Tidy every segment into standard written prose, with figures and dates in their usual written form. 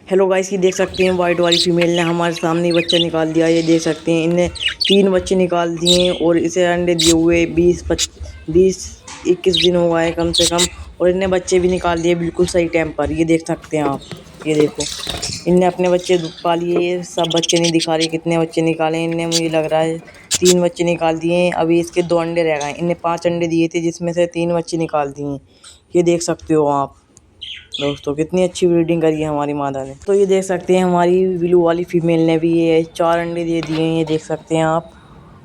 Hello guys, ये देख सकते हैं वाइट वाली फीमेल ने हमारे सामने ही बच्चा निकाल दिया। ये देख सकते हैं इनने 3 बच्चे निकाल दिए और इसे अंडे दिए हुए 20-21 दिन हुआ है कम से कम। और इनने बच्चे भी निकाल दिए बिल्कुल सही टाइम पर। ये देख सकते हैं आप, ये देखो इनने अपने बच्चे पालिए। ये सब बच्चे नहीं दिखा रहे कितने बच्चे निकाले इनने, मुझे लग रहा है 3 बच्चे निकाल दिए हैं। अभी इसके 2 अंडे रह गए। इनने 5 अंडे दिए थे जिसमें से 3 बच्चे निकाल दिए। ये देख सकते हो आप दोस्तों, कितनी अच्छी ब्रीडिंग करी है हमारी मादा ने। तो ये देख सकते हैं हमारी ब्लू वाली फीमेल ने भी ये 4 अंडे दे दिए हैं, ये देख सकते हैं आप।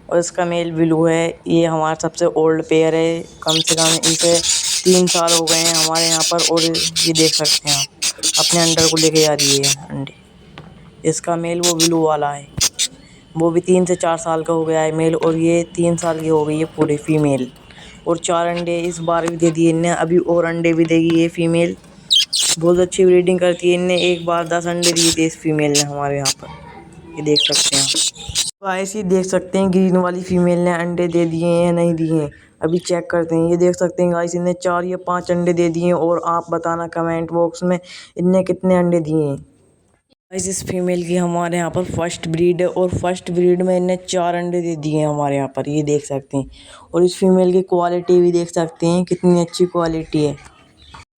और इसका मेल ब्लू है। ये हमारा सबसे ओल्ड पेयर है, कम से कम इसे 3 साल हो गए हैं हमारे यहाँ पर। और ये देख सकते हैं आप अपने अंडर को लेके जा रही है अंडे। इसका मेल वो ब्लू वाला है, वो भी 3 से 4 साल का हो गया है मेल, और ये 3 साल की हो गई है पूरी फीमेल। और 4 अंडे इस बार भी दे दिए इनने, अभी और अंडे भी देगी ये फीमेल। बहुत अच्छी ब्रीडिंग करती है। इनने एक बार 10 अंडे दिए थे इस फीमेल ने हमारे यहाँ पर, ये देख सकते हैं आप। तो ऐसे ही देख सकते हैं ग्रीन वाली फीमेल ने अंडे दे दिए हैं या नहीं दिए हैं, अभी चेक करते हैं। ये देख सकते हैं गाइस, इनने 4 या 5 अंडे दे दिए हैं। और आप बताना कमेंट बॉक्स में इनने कितने अंडे दिए हैं। गाइस, इस फीमेल की हमारे यहाँ पर फर्स्ट ब्रीड है और फर्स्ट ब्रीड में इनने 4 अंडे दे दिए हैं हमारे यहाँ पर, ये देख सकते हैं। और इस फीमेल की क्वालिटी भी देख सकते हैं कितनी अच्छी क्वालिटी है।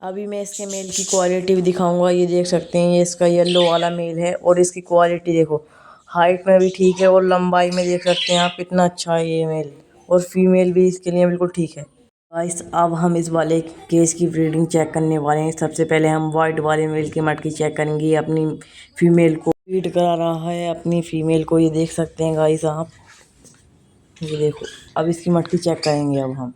अभी मैं इसके मेल की क्वालिटी भी दिखाऊंगा। ये देख सकते हैं ये इसका येलो वाला मेल है। और इसकी क्वालिटी देखो, हाइट में भी ठीक है और लंबाई में देख सकते हैं आप कितना अच्छा है ये मेल। और फीमेल भी इसके लिए बिल्कुल ठीक है। गाइस, अब हम इस वाले केस की ब्रीडिंग चेक करने वाले हैं। सबसे पहले हम वाइट वाले मेल की मटकी चेक करेंगे। ये अपनी फीमेल को फीड करा रहा है अपनी फीमेल को, ये देख सकते हैं गाइस आप। ये देखो, अब इसकी मटकी चेक करेंगे अब हम।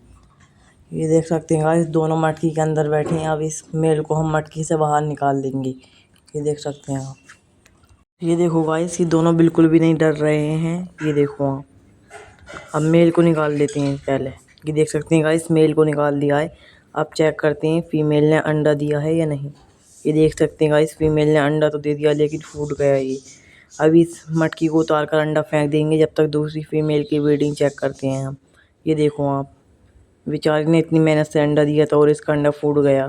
ये देख सकते हैं गाइस, दोनों मटकी के अंदर बैठे हैं। अब इस मेल को हम मटकी से बाहर निकाल देंगे, ये देख सकते हैं आप। ये देखो गाइस, ये दोनों बिल्कुल भी नहीं डर रहे हैं, ये देखो आप। अब मेल को निकाल देते हैं पहले। ये देख सकते हैं गाइस, मेल को निकाल दिया है। अब चेक करते हैं फीमेल ने अंडा दिया है या नहीं। ये देख सकते हैं गाइस, फीमेल ने अंडा तो दे दिया लेकिन फूट गया ये। अब इस मटकी को उतार कर अंडा फेंक देंगे जब तक दूसरी फीमेल की ब्रीडिंग चेक करते हैं हम। ये देखो आप, बेचारी ने इतनी मेहनत से अंडा दिया था और इसका अंडा फूट गया।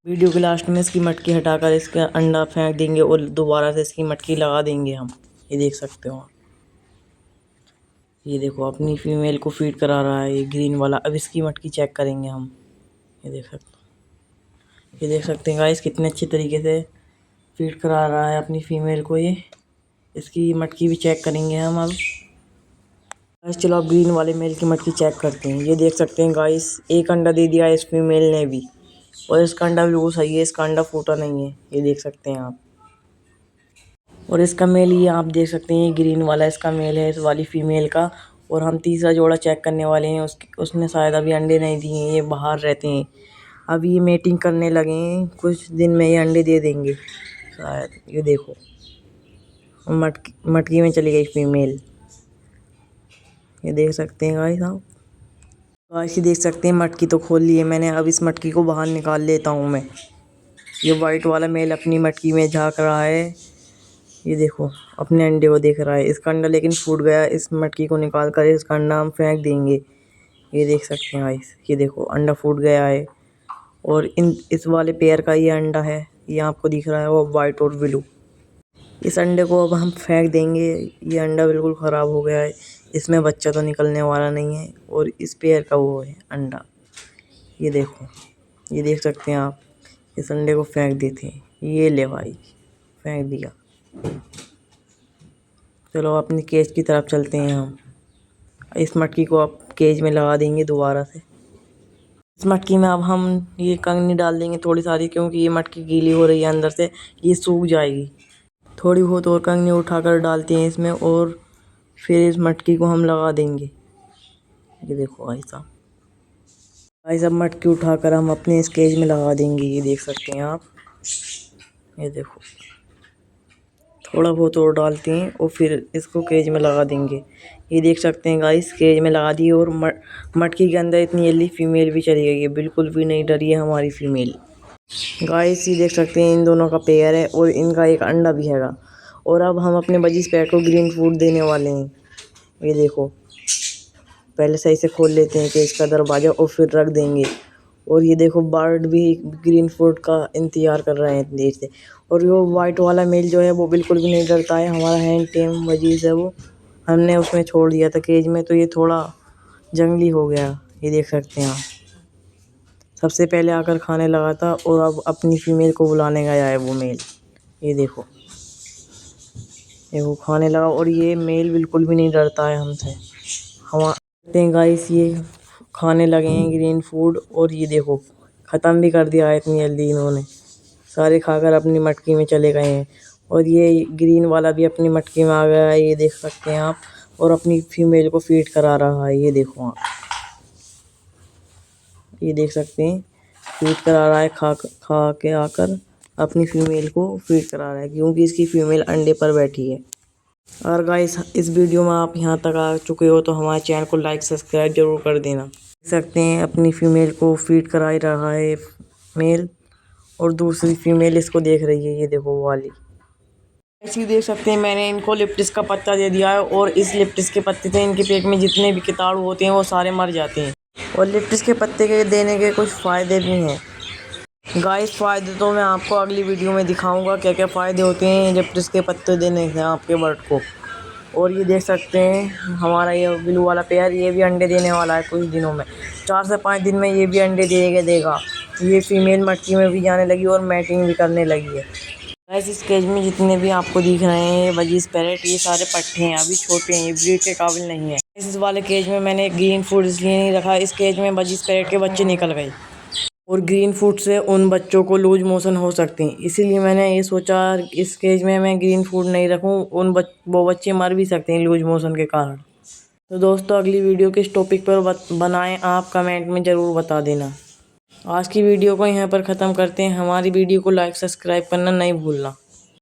वीडियो के लास्ट में इसकी मटकी हटाकर इसका अंडा फेंक देंगे और दोबारा से इसकी मटकी लगा देंगे हम। ये देख सकते हो, ये देखो अपनी फीमेल को फीड करा रहा है ये ग्रीन वाला। अब इसकी मटकी चेक करेंगे हम। ये देख सकते हैं गाइस, कितने अच्छे तरीके से फीड करा रहा है अपनी फीमेल को ये। इसकी मटकी भी चेक करेंगे हम अब। गाइस, चलो अब ग्रीन वाले मेल की मटकी चेक करते हैं। ये देख सकते हैं गाइस, एक अंडा दे दिया है इस फीमेल ने भी। और इसका अंडा बिल्कुल सही है, इसका अंडा फूटा नहीं है, ये देख सकते हैं आप। और इसका मेल ये आप देख सकते हैं, ये ग्रीन वाला इसका मेल है इस वाली फीमेल का। और हम तीसरा जोड़ा चेक करने वाले हैं। उसने शायद अभी अंडे नहीं दिए हैं, ये बाहर रहते हैं। अब ये मेटिंग करने लगे हैं, कुछ दिन में ये अंडे दे देंगे शायद। ये देखो, मटकी में चली गई फीमेल, ये देख सकते हैं गाइस आप। गाइस, ये देख सकते हैं मटकी तो खोल ली है मैंने। अब इस मटकी को बाहर निकाल लेता हूँ मैं। ये वाइट वाला मेल अपनी मटकी में झाँक रहा है। ये देखो, अपने अंडे को देख रहा है। इसका अंडा लेकिन फूट गया। इस मटकी को निकाल कर इसका अंडा हम फेंक देंगे। ये देख सकते हैं गाइस, ये देखो अंडा फूट गया है। और इस वाले पेयर का ये अंडा है, ये आपको दिख रहा है वो वाइट और ब्लू। इस अंडे को अब हम फेंक देंगे। ये अंडा बिल्कुल ख़राब हो गया है, इसमें बच्चा तो निकलने वाला नहीं है। और इस पेयर का वो है अंडा, ये देखो, ये देख सकते हैं आप। इस अंडे को फेंक देते हैं। ये ले भाई, फेंक दिया। चलो अपनी केज की तरफ चलते हैं हम। इस मटकी को अब केज में लगा देंगे दोबारा से। इस मटकी में अब हम ये कंगनी डाल देंगे थोड़ी सारी, क्योंकि ये मटकी गीली हो रही है अंदर से, ये सूख जाएगी। थोड़ी बहुत और कंगनी उठाकर डालते हैं इसमें और फिर इस मटकी को हम लगा देंगे। ये देखो भाई साहब, भाई साहब मटकी उठाकर हम अपने इस केज में लगा देंगे। ये देख सकते हैं आप, ये देखो थोड़ा बहुत और डालते हैं और फिर इसको केज में लगा देंगे। ये देख सकते हैं गाइस, केज में लगा दिए। और मटकी के अंदर इतनी जल्दी फीमेल भी चली गई है, बिल्कुल भी नहीं डरी है हमारी फीमेल। गाइस, ये देख सकते हैं इन दोनों का पेयर है और इनका एक अंडा भी हैगा। और अब हम अपने बजीज पैट को ग्रीन फूड देने वाले हैं। ये देखो, पहले सही से खोल लेते हैं केज का दरवाज़ा और फिर रख देंगे। और ये देखो बर्ड भी ग्रीन फूड का इंतजार कर रहे हैं इतनी देर से। और वो वाइट वाला मेल जो है वो बिल्कुल भी नहीं डरता है, हमारा हैंड टेम वजीज है वो, हमने उसमें छोड़ दिया था केज में, तो ये थोड़ा जंगली हो गया, ये देख सकते हैं आप। सबसे पहले आकर खाने लगा था और अब अपनी फीमेल को बुलाने गया है वो मेल, ये देखो, ये वो खाने लगा। और ये मेल बिल्कुल भी नहीं डरता है हमसे। हम देखते हैं गाइस, ये खाने लगे हैं ग्रीन फूड, और ये देखो ख़त्म भी कर दिया है इतनी जल्दी इन्होंने, सारे खाकर अपनी मटकी में चले गए हैं। और ये ग्रीन वाला भी अपनी मटकी में आ गया है, ये देख सकते हैं आप, और अपनी फीमेल को फीड करा रहा है, ये देखो आप, ये देख सकते हैं फीड करा रहा है, खा के आकर अपनी फीमेल को फीड करा रहा है, क्योंकि इसकी फीमेल अंडे पर बैठी है। और गाइस इस वीडियो में आप यहाँ तक आ चुके हो तो हमारे चैनल को लाइक सब्सक्राइब जरूर कर देना। देख सकते हैं अपनी फीमेल को फीड करा ही रहा है मेल, और दूसरी फीमेल इसको देख रही है, ये देखो वो वाली। ऐसे देख सकते हैं मैंने इनको लिप्टिस का पत्ता दे दिया है, और इस लिप्टिस के पत्ते से इनके पेट में जितने भी कीटाणु होते हैं वो सारे मर जाते हैं। और लिप्टिस के पत्ते के देने के कुछ फ़ायदे भी हैं गाइस, फ़ायदे तो मैं आपको अगली वीडियो में दिखाऊंगा क्या क्या फ़ायदे होते हैं लिप्टिस के पत्ते देने से आपके बर्ड को। और ये देख सकते हैं हमारा ये ब्लू वाला पेयर, ये भी अंडे देने वाला है कुछ दिनों में, 4 से 5 दिन में ये भी अंडे देगा। ये फीमेल मटकी में भी जाने लगी और मैटिंग भी करने लगी है। गाइस इस केज में जितने भी आपको दिख रहे हैं वजीज पैरेट, ये सारे पट्टे हैं, अभी छोटे हैं, ये ब्रीड के काबिल नहीं है। इस वाले केज में मैंने ग्रीन फूड इसलिए नहीं रखा, इस केज में वजीज पैरेट के बच्चे निकल गए, और ग्रीन फूड से उन बच्चों को लूज मोशन हो सकते हैं, इसीलिए मैंने ये सोचा इस केज में मैं ग्रीन फूड नहीं रखूं, वो बच्चे मर भी सकते हैं लूज मोशन के कारण। तो दोस्तों अगली वीडियो किस टॉपिक पर बनाएं आप कमेंट में ज़रूर बता देना। आज की वीडियो को यहाँ पर ख़त्म करते हैं, हमारी वीडियो को लाइक सब्सक्राइब करना नहीं भूलना।